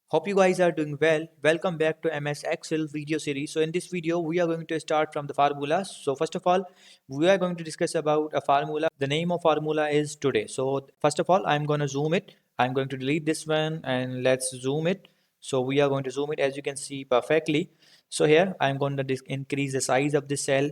Hope you guys are doing well. Welcome back to MS Excel video series. So in this video, we are going to start from the formulas. So first of all, we are going to discuss about a formula. The name of formula is today. So first of all, I'm going to zoom it. I'm going to delete this one and let's zoom it. So we are going to zoom it as you can see perfectly. So here I'm going to increase the size of this cell.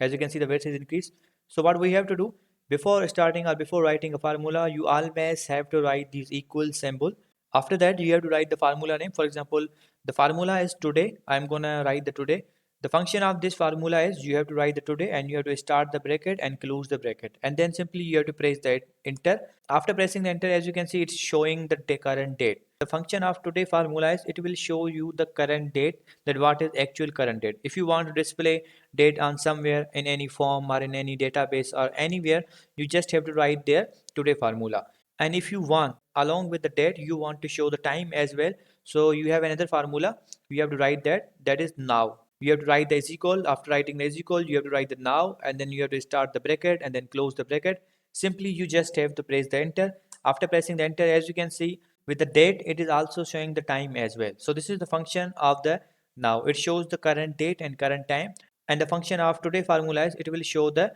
As you can see, the weight is increased. So what we have to do before starting or before writing a formula, you always have to write these equal symbol. After that, you have to write the formula name. For example, the formula is today. I'm gonna write the today. The function of this formula is you have to write the today and you have to start the bracket and close the bracket, and then simply you have to press the enter. After pressing the enter, as you can see, it's showing the current date. The function of today formula is it will show you the current date, that what is actual current date. If you want to display date on somewhere in any form or in any database or anywhere, you just have to write there today formula. And if you want, along with the date, you want to show the time as well, so you have another formula. You have to write that is now. You have to write the is equal. After writing the is equal, you have to write the now, and then you have to start the bracket and then close the bracket. Simply you just have to press the enter. After pressing the enter, as you can see, with the date it is also showing the time as well. So this is the function of the now. It shows the current date and current time, and the function of today formula is it will show the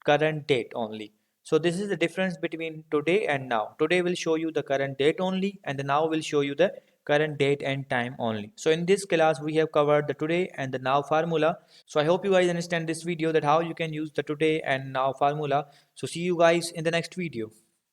current date only. So this is the difference between today and now. Today will show you the current date only, and the now will show you the current date and time only. So in this class we have covered the today and the now formula. So I hope you guys understand this video, that how you can use the today and now formula. So see you guys in the next video.